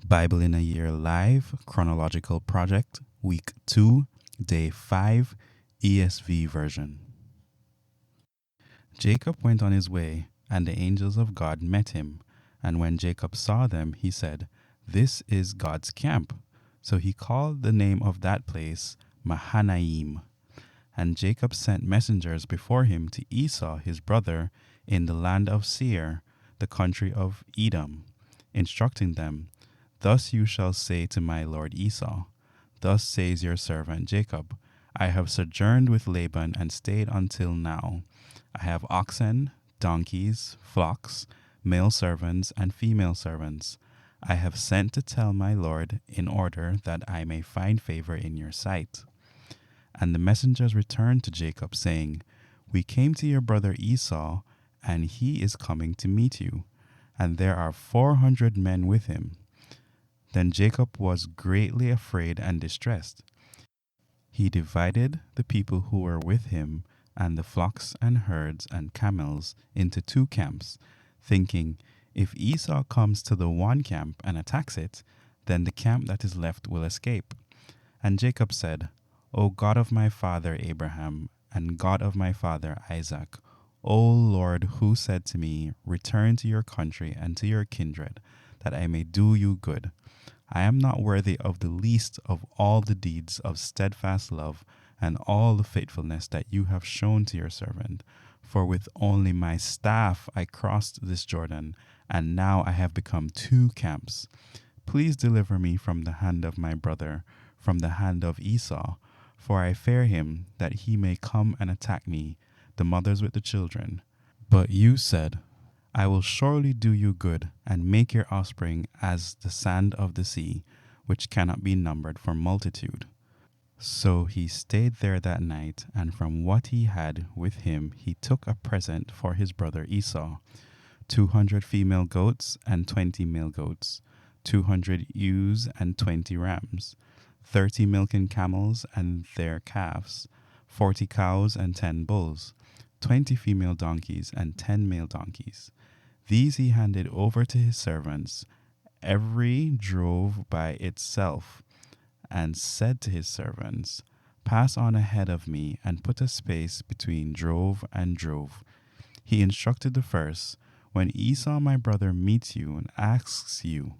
Bible in a Year Live Chronological Project, Week 2, Day 5, ESV version. Jacob went on his way, and the angels of God met him. And when Jacob saw them, he said, "This is God's camp." So he called the name of that place Mahanaim. And Jacob sent messengers before him to Esau his brother in the land of Seir, the country of Edom, instructing them, "Thus you shall say to my lord Esau, Thus says your servant Jacob, I have sojourned with Laban and stayed until now. I have oxen, donkeys, flocks, male servants, and female servants. I have sent to tell my lord in order that I may find favor in your sight." And the messengers returned to Jacob, saying, "We came to your brother Esau, and he is coming to meet you, and there are 400 men with him." Then Jacob was greatly afraid and distressed. He divided the people who were with him and the flocks and herds and camels into 2 camps, thinking, "If Esau comes to the one camp and attacks it, then the camp that is left will escape." And Jacob said, "O God of my father Abraham, and God of my father Isaac, O Lord, who said to me, Return to your country and to your kindred, that I may do you good. I am not worthy of the least of all the deeds of steadfast love and all the faithfulness that you have shown to your servant. For with only my staff I crossed this Jordan, and now I have become 2 camps. Please deliver me from the hand of my brother, from the hand of Esau, for I fear him that he may come and attack me, the mothers with the children. But you said, I will surely do you good and make your offspring as the sand of the sea, which cannot be numbered for multitude." So he stayed there that night, and from what he had with him he took a present for his brother Esau, 200 female goats and 20 male goats, 200 ewes and 20 rams, 30 milking camels and their calves, 40 cows and 10 bulls, 20 female donkeys and 10 male donkeys. These he handed over to his servants, every drove by itself, and said to his servants, "Pass on ahead of me and put a space between drove and drove." He instructed the first, "When Esau my brother meets you and asks you,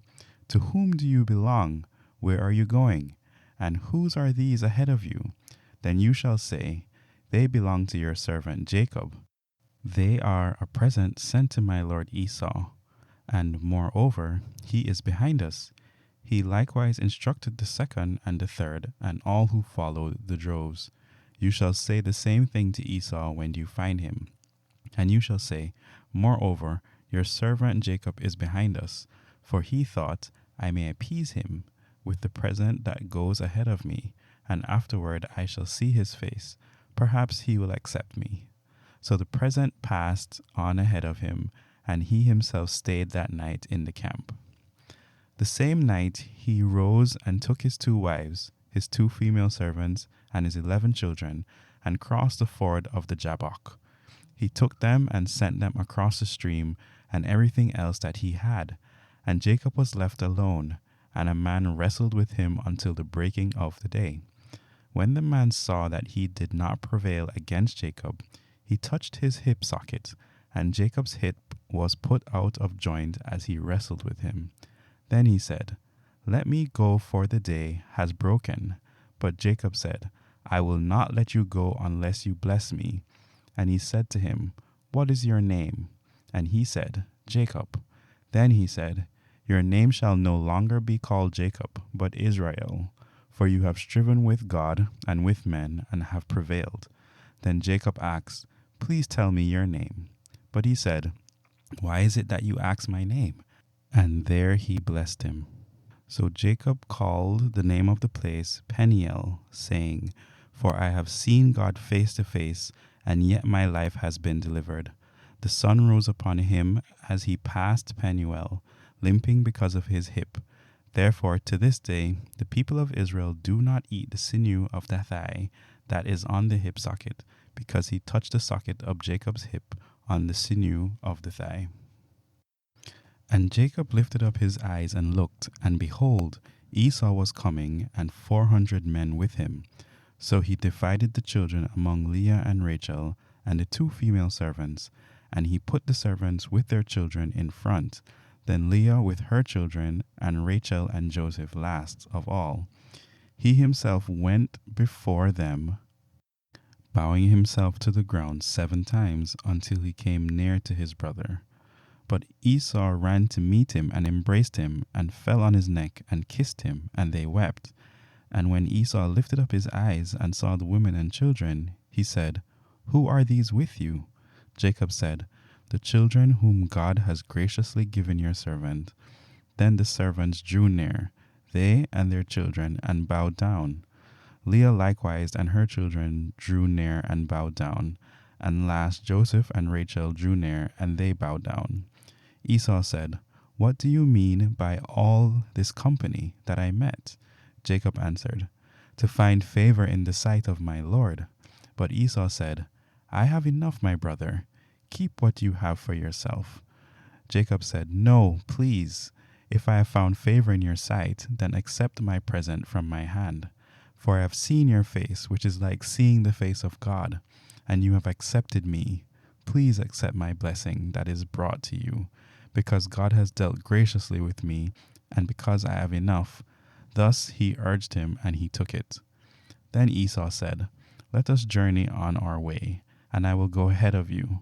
'To whom do you belong? Where are you going? And whose are these ahead of you?' Then you shall say, 'They belong to your servant Jacob. They are a present sent to my lord Esau, and moreover, he is behind us." He likewise instructed the second and the third, and all who followed the droves. You shall say the same thing to Esau when you find him. And you shall say, "Moreover, your servant Jacob is behind us, for he thought, I may appease him with the present that goes ahead of me, and afterward I shall see his face. Perhaps he will accept me." So the present passed on ahead of him, and he himself stayed that night in the camp. The same night he rose and took his 2 wives, his 2 female servants, and his 11 children, and crossed the ford of the Jabbok. He took them and sent them across the stream, and everything else that he had. And Jacob was left alone, and a man wrestled with him until the breaking of the day. When the man saw that he did not prevail against Jacob, he touched his hip socket, and Jacob's hip was put out of joint as he wrestled with him. Then he said, "Let me go, for the day has broken." But Jacob said, "I will not let you go unless you bless me." And he said to him, "What is your name?" And he said, "Jacob." Then he said, "Your name shall no longer be called Jacob, but Israel, for you have striven with God and with men and have prevailed." Then Jacob asked, "Please tell me your name." But he said, "Why is it that you ask my name?" And there he blessed him. So Jacob called the name of the place Peniel, saying, "For I have seen God face to face, and yet my life has been delivered." The sun rose upon him as he passed Penuel, limping because of his hip. Therefore to this day the people of Israel do not eat the sinew of the thigh that is on the hip socket, because he touched the socket of Jacob's hip on the sinew of the thigh. And Jacob lifted up his eyes and looked, and behold, Esau was coming, and 400 men with him. So he divided the children among Leah and Rachel, and the 2 female servants, and he put the servants with their children in front, then Leah with her children, and Rachel and Joseph last of all. He himself went before them, bowing himself to the ground 7 times until he came near to his brother. But Esau ran to meet him and embraced him, and fell on his neck and kissed him, and they wept. And when Esau lifted up his eyes and saw the women and children, he said, "Who are these with you?" Jacob said, "The children whom God has graciously given your servant." Then the servants drew near, they and their children, and bowed down. Leah likewise and her children drew near and bowed down. And last Joseph and Rachel drew near, and they bowed down. Esau said, "What do you mean by all this company that I met?" Jacob answered, "To find favor in the sight of my lord." But Esau said, "I have enough, my brother. Keep what you have for yourself." Jacob said, "No, please. If I have found favor in your sight, then accept my present from my hand. For I have seen your face, which is like seeing the face of God, and you have accepted me. Please accept my blessing that is brought to you, because God has dealt graciously with me, and because I have enough." Thus he urged him, and he took it. Then Esau said, "Let us journey on our way, and I will go ahead of you."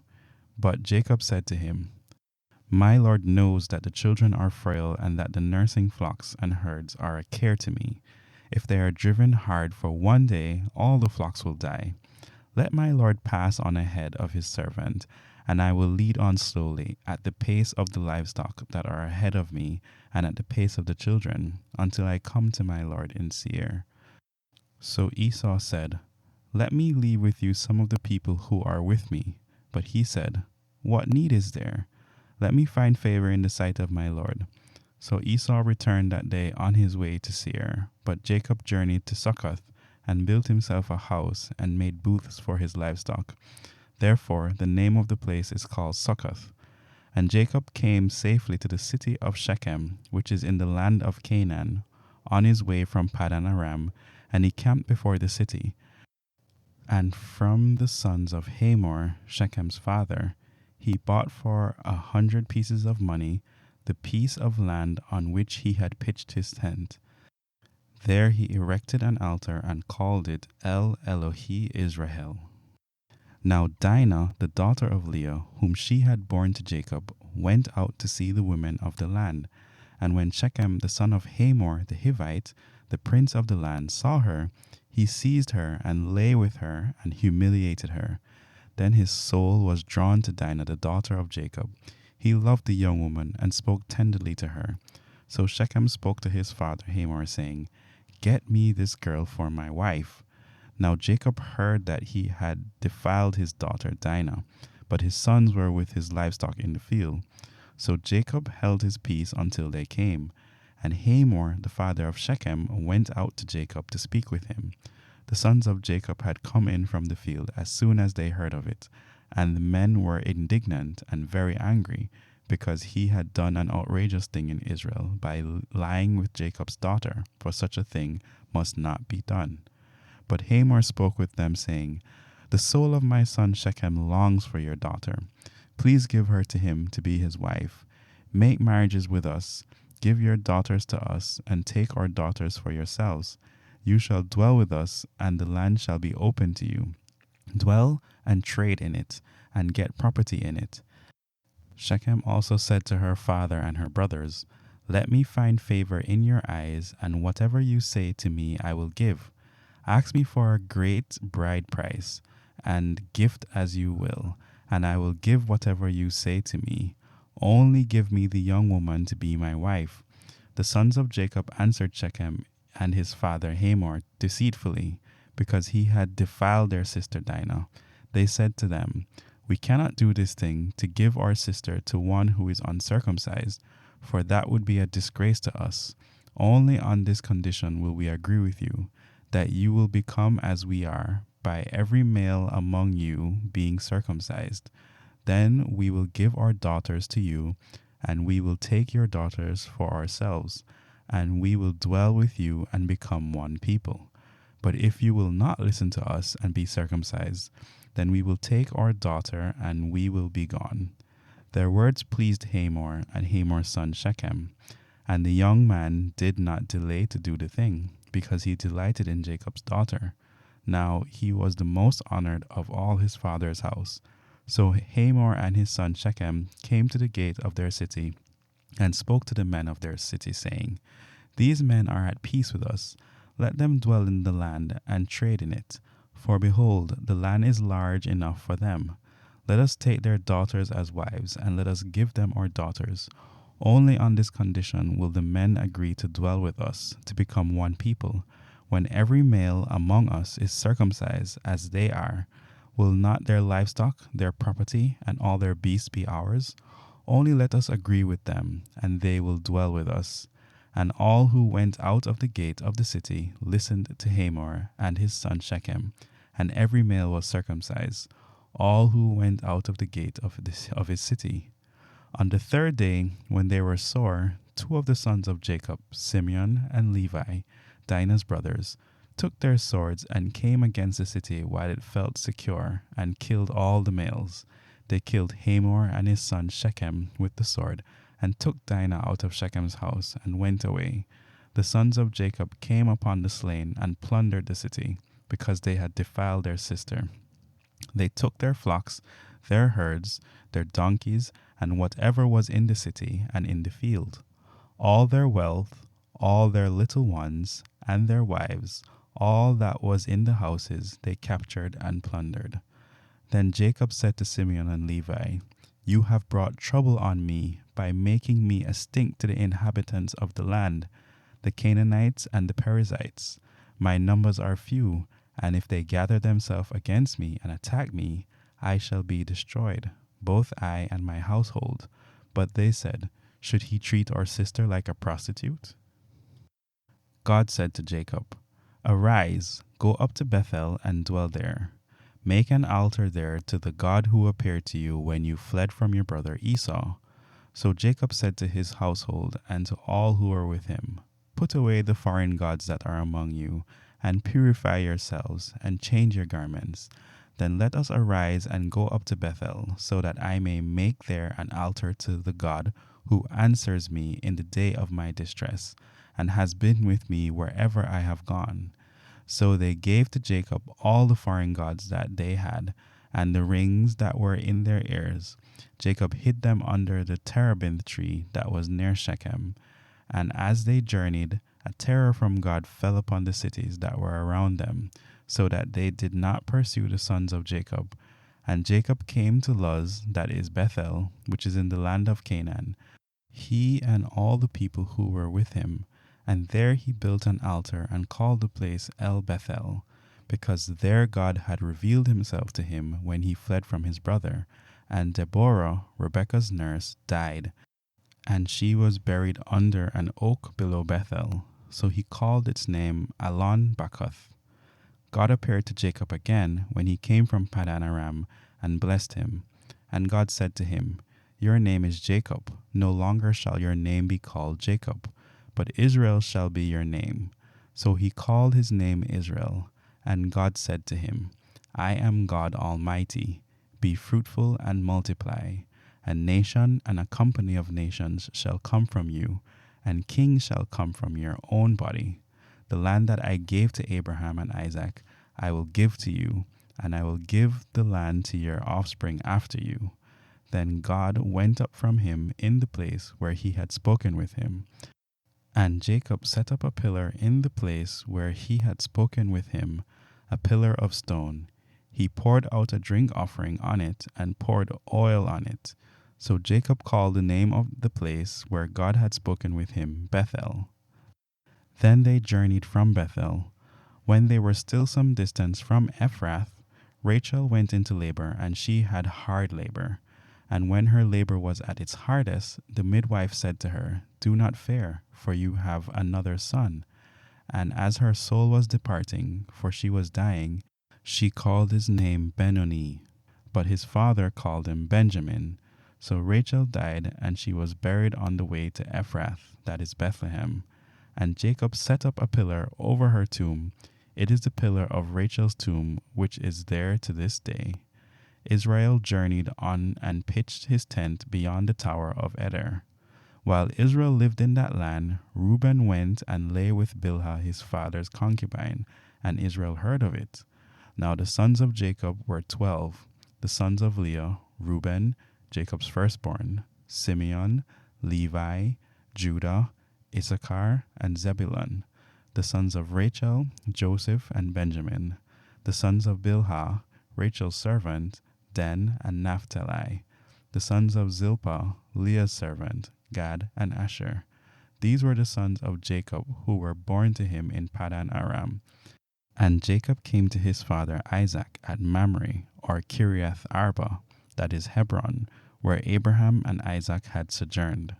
But Jacob said to him, "My Lord knows that the children are frail, and that the nursing flocks and herds are a care to me. If they are driven hard for 1 day, all the flocks will die. Let my Lord pass on ahead of his servant, and I will lead on slowly, at the pace of the livestock that are ahead of me, and at the pace of the children, until I come to my Lord in Seir." So Esau said, "Let me leave with you some of the people who are with me." But he said, "What need is there? Let me find favor in the sight of my Lord." So Esau returned that day on his way to Seir, but Jacob journeyed to Succoth, and built himself a house, and made booths for his livestock. Therefore the name of the place is called Succoth. And Jacob came safely to the city of Shechem, which is in the land of Canaan, on his way from Paddan Aram, and he camped before the city. And from the sons of Hamor, Shechem's father, he bought for 100 pieces of money the piece of land on which he had pitched his tent. There he erected an altar and called it El Elohi Israel. Now Dinah, the daughter of Leah, whom she had borne to Jacob, went out to see the women of the land. And when Shechem, the son of Hamor the Hivite, the prince of the land, saw her, he seized her and lay with her and humiliated her. Then his soul was drawn to Dinah, the daughter of Jacob. He loved the young woman and spoke tenderly to her. So Shechem spoke to his father Hamor, saying, "Get me this girl for my wife." Now Jacob heard that he had defiled his daughter Dinah, but his sons were with his livestock in the field. So Jacob held his peace until they came. And Hamor, the father of Shechem, went out to Jacob to speak with him. The sons of Jacob had come in from the field as soon as they heard of it, and the men were indignant and very angry, because he had done an outrageous thing in Israel by lying with Jacob's daughter, for such a thing must not be done. But Hamor spoke with them, saying, "The soul of my son Shechem longs for your daughter. Please give her to him to be his wife. Make marriages with us. Give your daughters to us, and take our daughters for yourselves. You shall dwell with us, and the land shall be open to you. Dwell and trade in it, and get property in it." Shechem also said to her father and her brothers, "Let me find favor in your eyes, and whatever you say to me I will give. Ask me for a great bride price, and gift as you will, and I will give whatever you say to me. Only give me the young woman to be my wife." The sons of Jacob answered Shechem and his father Hamor deceitfully, because he had defiled their sister Dinah. They said to them, "We cannot do this thing, to give our sister to one who is uncircumcised, for that would be a disgrace to us. Only on this condition will we agree with you, that you will become as we are, by every male among you being circumcised. Then we will give our daughters to you, and we will take your daughters for ourselves, and we will dwell with you and become one people. But if you will not listen to us and be circumcised, then we will take our daughter and we will be gone. Their words pleased Hamor and Hamor's son Shechem, and the young man did not delay to do the thing, because he delighted in Jacob's daughter. Now he was the most honored of all his father's house. So Hamor and his son Shechem came to the gate of their city and spoke to the men of their city, saying, These men are at peace with us. Let them dwell in the land and trade in it. For behold, the land is large enough for them. Let us take their daughters as wives, and let us give them our daughters. Only on this condition will the men agree to dwell with us, to become one people. When every male among us is circumcised, as they are, will not their livestock, their property, and all their beasts be ours? Only let us agree with them, and they will dwell with us. And all who went out of the gate of the city listened to Hamor and his son Shechem, and every male was circumcised, all who went out of the gate of his city. On the third day, when they were sore, two of the sons of Jacob, Simeon and Levi, Dinah's brothers, took their swords and came against the city while it felt secure, and killed all the males. They killed Hamor and his son Shechem with the sword, and took Dinah out of Shechem's house, and went away. The sons of Jacob came upon the slain and plundered the city, because they had defiled their sister. They took their flocks, their herds, their donkeys, and whatever was in the city and in the field. All their wealth, all their little ones, and their wives, all that was in the houses, they captured and plundered. Then Jacob said to Simeon and Levi, You have brought trouble on me by making me a stink to the inhabitants of the land, the Canaanites and the Perizzites. My numbers are few, and if they gather themselves against me and attack me, I shall be destroyed, both I and my household. But they said, Should he treat our sister like a prostitute? God said to Jacob, Arise, go up to Bethel and dwell there. Make an altar there to the God who appeared to you when you fled from your brother Esau. So Jacob said to his household and to all who were with him, Put away the foreign gods that are among you, and purify yourselves, and change your garments. Then let us arise and go up to Bethel, so that I may make there an altar to the God who answers me in the day of my distress, and has been with me wherever I have gone. So they gave to Jacob all the foreign gods that they had, and the rings that were in their ears. Jacob hid them under the terebinth tree that was near Shechem. And as they journeyed, a terror from God fell upon the cities that were around them, so that they did not pursue the sons of Jacob. And Jacob came to Luz, that is Bethel, which is in the land of Canaan, he and all the people who were with him. And there he built an altar and called the place El Bethel, because there God had revealed himself to him when he fled from his brother. And Deborah, Rebekah's nurse, died, and she was buried under an oak below Bethel. So he called its name Alon Bakuth. God appeared to Jacob again when he came from Padan Aram and blessed him. And God said to him, Your name is Jacob. No longer shall your name be called Jacob, but Israel shall be your name. So he called his name Israel. And God said to him, I am God Almighty. Be fruitful and multiply. A nation and a company of nations shall come from you, and kings shall come from your own body. The land that I gave to Abraham and Isaac I will give to you, and I will give the land to your offspring after you. Then God went up from him in the place where he had spoken with him. And Jacob set up a pillar in the place where he had spoken with him, a pillar of stone. He poured out a drink offering on it and poured oil on it. So Jacob called the name of the place where God had spoken with him Bethel. Then they journeyed from Bethel. When they were still some distance from Ephrath, Rachel went into labor, and she had hard labor. And when her labor was at its hardest, the midwife said to her, Do not fear, for you have another son. And as her soul was departing, for she was dying, she called his name Benoni. But his father called him Benjamin. So Rachel died, and she was buried on the way to Ephrath, that is Bethlehem. And Jacob set up a pillar over her tomb. It is the pillar of Rachel's tomb, which is there to this day. Israel journeyed on and pitched his tent beyond the tower of Eder. While Israel lived in that land, Reuben went and lay with Bilhah his father's concubine, and Israel heard of it. Now the sons of Jacob were 12. The sons of Leah, Reuben, Jacob's firstborn, Simeon, Levi, Judah, Issachar, and Zebulun. The sons of Rachel, Joseph, and Benjamin. The sons of Bilhah, Rachel's servant, Dan and Naphtali. The sons of Zilpah, Leah's servant, Gad and Asher. These were the sons of Jacob who were born to him in Paddan Aram. And Jacob came to his father Isaac at Mamre, or Kiriath Arba, that is Hebron, where Abraham and Isaac had sojourned.